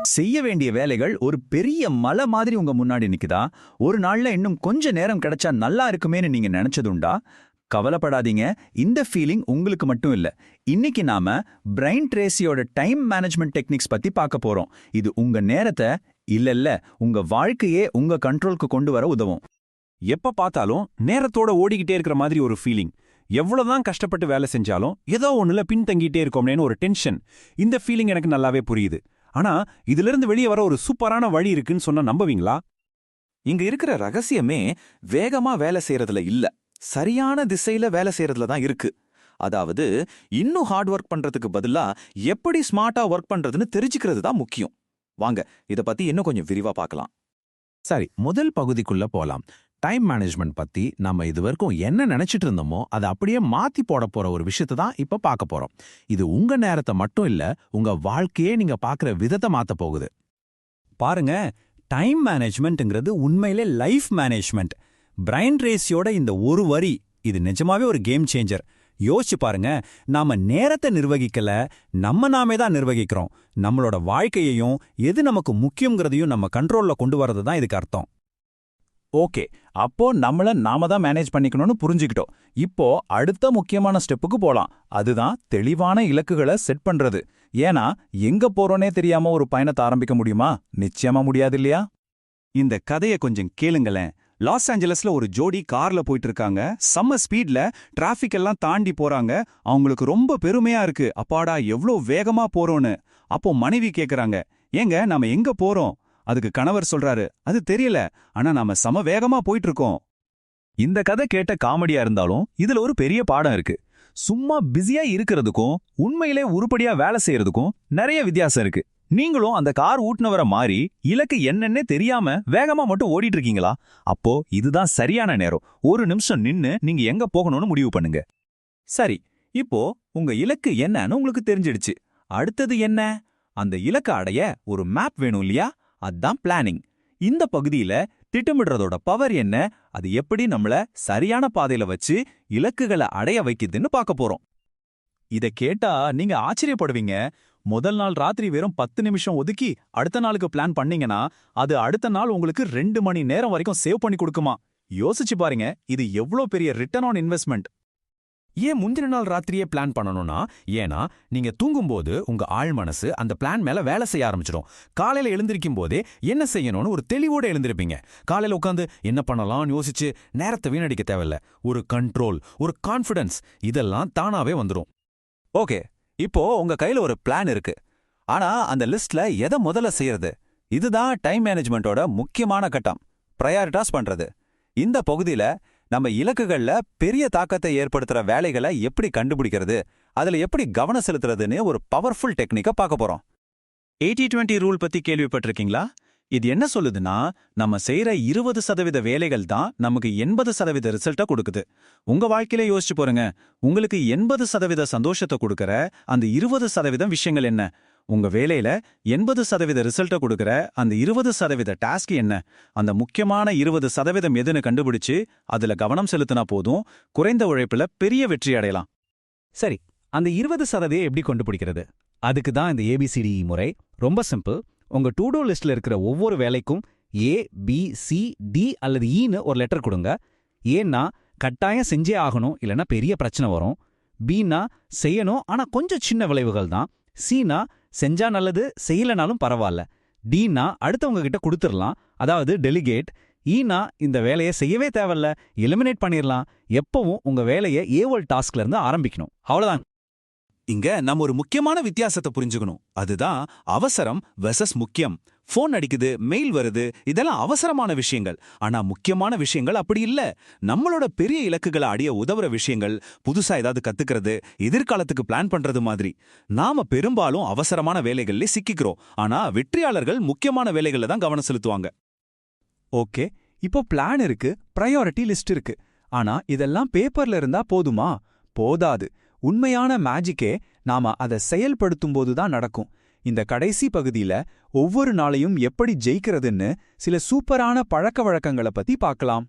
செய்ய வேண்டிய வேலைகள் ஒரு பெரிய மலை மாதிரி உங்க முன்னாடி நிக்குதா? ஒரு நாள்ல இன்னும் கொஞ்ச நேரம் கிடைச்சா நல்லா இருக்குமேன்னு நீங்க நினைச்சதுண்டா? கவலைப்படாதீங்க, இந்த ஃபீலிங் உங்களுக்கு மட்டும் இல்ல. இன்னைக்கு நாம பிரைன் ட்ரேசியோட டைம் மேனேஜ்மெண்ட் டெக்னிக்ஸ் பத்தி பார்க்க போறோம். இது உங்க நேரத்தை இல்ல உங்க வாழ்க்கையே உங்க கண்ட்ரோலுக்கு கொண்டு வர உதவும். எப்ப பார்த்தாலும் நேரத்தோட ஓடிக்கிட்டே இருக்கிற மாதிரி ஒரு ஃபீலிங். எவ்வளவுதான் கஷ்டப்பட்டு வேலை செஞ்சாலும் ஏதோ ஒண்ணுல பின்தங்கிட்டே இருக்கோம்னேன்னு ஒரு டென்ஷன். இந்த ஃபீலிங் எனக்கு நல்லாவே புரியுது. ஆனா இதுல இருந்து வெளியே வர ஒரு சூப்பரான வழி இருக்குன்னு சொன்னா நம்புவீங்களா? இங்க இருக்கிற ரகசியமே வேகமா வேலை செய்யறதுல இல்ல, சரியான திசையில வேலை செய்யறதுல தான் இருக்கு. அதாவது இன்னும் ஹார்ட் ஒர்க் பண்றதுக்கு பதிலா எப்படி ஸ்மார்ட்டா ஒர்க் பண்றதுன்னு தெரிஞ்சுக்கிறது தான் முக்கியம். வாங்க இத பத்தி இன்னும் கொஞ்சம் விரிவா பார்க்கலாம். சரி, முதல் பகுதிக்குள்ள போலாம். டைம் மேனேஜ்மெண்ட் பத்தி நம்ம இதுவரைக்கும் என்ன நினைச்சிட்டு இருந்தோமோ அதை அப்படியே மாத்தி போட போற ஒரு விஷயத்தை தான் இப்ப பார்க்க போறோம். இது உங்க நேரத்தை மட்டும் இல்ல, உங்க வாழ்க்கையே நீங்க பார்க்குற விதத்தை மாத்த போகுது. பாருங்க, டைம் மேனேஜ்மெண்ட்ங்கிறது உண்மையிலே லைஃப் மேனேஜ்மெண்ட். பிரைன் ரேசியோட இந்த ஒரு வரி இது நிஜமாவே ஒரு கேம் சேஞ்சர். யோசிச்சு பாருங்க, நாம நேரத்தை நிர்வகிக்கல, நாமே தான் நிர்வகிக்கிறோம். நம்மளோட வாழ்க்கையையும் எது நமக்கு முக்கியங்கிறதையும் நம்ம கண்ட்ரோல்ல கொண்டு வரது தான் இதுக்கு அர்த்தம். ஓகே, அப்போ நாம தான் மேனேஜ் பண்ணிக்கணும்னு புரிஞ்சுக்கிட்டோம். இப்போ அடுத்த முக்கியமான ஸ்டெப்புக்கு போலாம். அதுதான் தெளிவான இலக்குகளை செட் பண்றது. ஏன்னா எங்க போறோனே தெரியாம ஒரு பயணத்தை ஆரம்பிக்க முடியுமா? நிச்சயமா முடியாது இல்லையா? இந்த கதையை கொஞ்சம் கேளுங்களேன். லாஸ் ஏஞ்சலஸ்ல ஒரு ஜோடி கார்ல போயிட்டு இருக்காங்க. செம்ம ஸ்பீட்ல டிராஃபிக் எல்லாம் தாண்டி போறாங்க. அவங்களுக்கு ரொம்ப பெருமையா இருக்கு, அப்பாடா எவ்ளோ வேகமா போறோன்னு. அப்போ மனைவி கேக்குறாங்க, ஏங்க நாம எங்க போறோம்? அதுக்கு கணவர் சொல்றாரு, அது தெரியல, ஆனா நாம சம வேகமா போயிட்டு இருக்கோம். இந்த கதை கேட்ட காமெடியா இருந்தாலும் இதுல ஒரு பெரிய பாடம் இருக்கு. சும்மா பிஸியா இருக்கிறதுக்கும் உண்மையிலே உருப்படியா வேலை செய்யறதுக்கும் நிறைய வித்தியாசம் இருக்கு. நீங்களும் அந்த கார் ஊட்டுனவரை மாறி இலக்கு என்னன்னே தெரியாம வேகமா மட்டும் ஓடிட்டு இருக்கீங்களா? அப்போ இதுதான் சரியான நேரம். ஒரு நிமிஷம் நின்னு நீங்க எங்க போகணும்னு முடிவு பண்ணுங்க. சரி, இப்போ உங்க இலக்கு என்னன்னு உங்களுக்கு தெரிஞ்சிடுச்சு. அடுத்தது என்ன? அந்த இலக்கை அடைய ஒரு மேப் வேணும் இல்லையா? அதான் பிளானிங். இந்த பகுதியில திட்டமிடுறதோட பவர் என்ன, அது எப்படி நம்மள சரியான பாதையில வச்சு இலக்குகளை அடைய வைக்குதுன்னு பார்க்க போறோம். இத கேட்டா நீங்க ஆச்சரியப்படுவீங்க. முதல் நாள் ராத்திரி வெறும் 10 நிமிஷம் ஒதுக்கி அடுத்த நாளுக்கு பிளான் பண்ணீங்கன்னா அது அடுத்த நாள் உங்களுக்கு 2 மணி நேரம் வரைக்கும் சேவ் பண்ணி கொடுக்குமா? யோசிச்சு பாருங்க, இது எவ்வளோ பெரிய ரிட்டர்ன் ஆன் இன்வெஸ்ட்மெண்ட். ஏன் முந்தின நாள் ராத்திரியே பிளான் பண்ணணும்னா, ஏன்னா நீங்க தூங்கும்போது உங்க ஆழ் மனசு அந்த பிளான் மேல வேலை செய்ய ஆரம்பிச்சிடும். காலையில எழுந்திருக்கும் போதே என்ன செய்யணும்னு ஒரு தெளிவோட எழுந்திருப்பீங்க. காலையில உட்காந்து என்ன பண்ணலாம்னு யோசிச்சு நேரத்தை வீணடிக்க தேவையில்ல. ஒரு கண்ட்ரோல், ஒரு கான்ஃபிடன்ஸ், இதெல்லாம் தானாவே வந்துடும். ஓகே, இப்போ உங்க கையில ஒரு பிளான் இருக்கு. ஆனா அந்த லிஸ்ட்ல எதை முதல்ல செய்யறது? இதுதான் டைம் மேனேஜ்மெண்டோட முக்கியமான கட்டம், ப்ரையாரிட்டாஸ் பண்றது. இந்த பகுதியில நம்ம இலக்குகள்ல பெரிய தாக்கத்தை ஏற்படுத்துற வேலைகளை எப்படி கண்டுபிடிக்கிறது, அதுல எப்படி கவனம் செலுத்துறதுன்னு ஒரு பவர்ஃபுல் டெக்னிக்கை பார்க்க போறோம். 80-20 ரூல் பத்தி கேள்விப்பட்டிருக்கீங்களா? இது என்ன சொல்லுதுன்னா, நம்ம செய்யற 20% வேலைகள் தான் நமக்கு 80% ரிசல்ட்டை கொடுக்குது. உங்க வாழ்க்கையில யோசிச்சு போறங்க, உங்களுக்கு 80% சந்தோஷத்தை கொடுக்கற அந்த 20% விஷயங்கள் என்ன? உங்க வேலையில 80% ரிசல்ட்டை கொடுக்கற அந்த 20% டாஸ்க் என்ன? அந்த முக்கியமான 20% எதுன்னு கண்டுபிடிச்சு அதுல கவனம் செலுத்தினா போதும், குறைந்த உழைப்புல பெரிய வெற்றி அடையலாம். சரி, அந்த 20% எப்படி கண்டுபிடிக்கிறது? அதுக்கு தான் இந்த ABCD முறை. ரொம்ப சிம்பிள். உங்க டு டூ லிஸ்ட்ல இருக்கிற ஒவ்வொரு வேலைக்கும் A, B, C, D அல்லது Eன்னு ஒரு லெட்டர் கொடுங்க. ஏன்னா கட்டாயம் செஞ்சே ஆகணும், இல்லைன்னா பெரிய பிரச்சனை வரும். Bனா செய்யணும், ஆனா கொஞ்சம் சின்ன விளைவுகள் தான். Cனா செஞ்சா நல்லது, செய்யலனாலும் பரவாயில்ல. Dனா அடுத்தவங்க கிட்ட கொடுத்துடலாம், அதாவது டெலிகேட். Eனா இந்த வேலையை செய்யவே தேவையில்ல, எலிமினேட் பண்ணிடலாம். எப்பவும் உங்க வேலையை ஏவல் டாஸ்க்ல இருந்து ஆரம்பிக்கணும். அவ்வளவுதான். இங்க நம்ம ஒரு முக்கியமான வித்தியாசத்தை புரிஞ்சுக்கணும். அதுதான் அவசரம் வெர்சஸ் முக்கியம். ஃபோன் அடிக்குது, மெயில் வருது, இதெல்லாம் அவசரமான விஷயங்கள். ஆனா முக்கியமான விஷயங்கள் அப்படி இல்ல. நம்மளோட பெரிய இலக்குகளை அடைய உதவுற விஷயங்கள், புதுசா ஏதாவது கத்துக்கிறது, எதிர்காலத்துக்கு பிளான் பண்றது மாதிரி. நாம பெரும்பாலும் அவசரமான வேலைகள்ல சிக்கிக்கிறோம். ஆனா வெற்றியாளர்கள் முக்கியமான வேலைகள்ல தான் கவனம் செலுத்துவாங்க. ஓகே, இப்போ பிளான் இருக்கு, ப்ரையாரிட்டி லிஸ்ட் இருக்கு. ஆனா இதெல்லாம் பேப்பர்ல இருந்தா போதுமா? போதாது. உண்மையான மேஜிக்கே நாம அதை செயல்படுத்தும்போது தான் நடக்கும். இந்த கடைசி பகுதியில ஒவ்வொரு நாளையும் எப்படி ஜெயிக்கிறதுன்னு சில சூப்பரான பழக்க வழக்கங்களை பத்தி பார்க்கலாம்.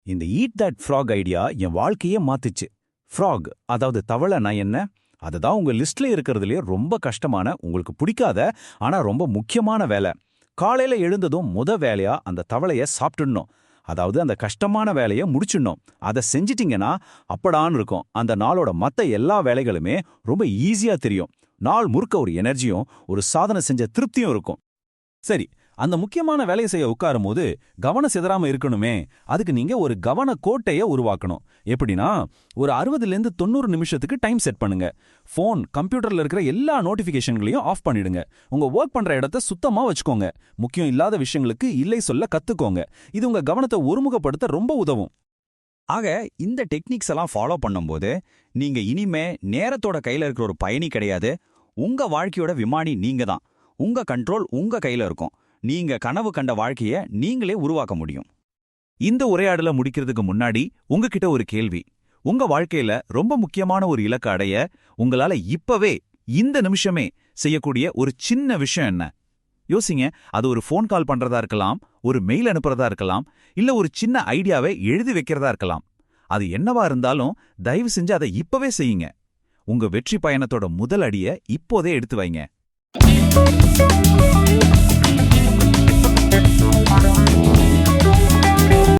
இந்த ஈட் தட் ஃப்ராக் ஐடியா என் வாழ்க்கையே மாத்துச்சு. ஃப்ராக், அதாவது தவளைனா என்ன? அதுதான் உங்க லிஸ்ட்ல இருக்கிறதுலயே ரொம்ப கஷ்டமான, உங்களுக்கு பிடிக்காத ஆனா ரொம்ப முக்கியமான வேலை. காலையில எழுந்ததும் வேலையா அந்த தவளைய சாப்பிட்டுடணும். அதாவது அந்த கஷ்டமான வேலையை முடிச்சிடணும். அதை செஞ்சிட்டீங்கன்னா அப்படான்னு இருக்கும். அந்த நாளோட மத்த எல்லா வேலைகளுமே ரொம்ப ஈஸியா தெரியும். நாள் முழுக்க ஒரு எனர்ஜியும் ஒரு சாதனை செஞ்ச திருப்தியும் இருக்கும். சரி, அந்த முக்கியமான வேலையை செய்ய உட்காரும் போது கவனம் சிதறாம இருக்கணுமே, அதுக்கு நீங்க ஒரு கவன கோட்டைய உருவாக்கணும். எப்படின்னா, ஒரு 60லேருந்து 90 நிமிஷத்துக்கு டைம் செட் பண்ணுங்க. ஃபோன், கம்ப்யூட்டர்ல இருக்கிற எல்லா நோட்டிஃபிகேஷன்களையும் ஆஃப் பண்ணிடுங்க. உங்க ஒர்க் பண்ற இடத்த சுத்தமா வச்சுக்கோங்க. முக்கியம் இல்லாத விஷயங்களுக்கு இல்லை சொல்ல கத்துக்கோங்க. இது உங்க கவனத்தை ஒருமுகப்படுத்த ரொம்ப உதவும். ஆக இந்த டெக்னிக்ஸ் எல்லாம் ஃபாலோ பண்ணும்போது நீங்க இனிமே நேரத்தோட கையில இருக்கிற ஒரு பயணி கிடையாது. உங்க வாழ்க்கையோட விமானி நீங்க தான். உங்க கண்ட்ரோல் உங்க கையில இருக்கும். நீங்க கனவு கண்ட வாழ்க்கைய நீங்களே உருவாக்க முடியும். இந்த உரையாடலை முடிக்கிறதுக்கு முன்னாடி உங்ககிட்ட ஒரு கேள்வி. உங்க வாழ்க்கையில ரொம்ப முக்கியமான ஒரு இலக்கை அடைய உங்களால இப்பவே, இந்த நிமிஷமே செய்யக்கூடிய ஒரு சின்ன விஷயம் என்ன? யோசிங்க. அது ஒரு ஃபோன் கால் பண்றதா இருக்கலாம், ஒரு மெயில் அனுப்புறதா இருக்கலாம், இல்ல ஒரு சின்ன ஐடியாவை எழுதி வைக்கிறதா இருக்கலாம். அது என்னவா இருந்தாலும் தயவு செஞ்சு அதை இப்பவே செய்யுங்க. உங்க வெற்றி பயணத்தோட முதல் அடியை இப்போதே எடுத்து வைங்க.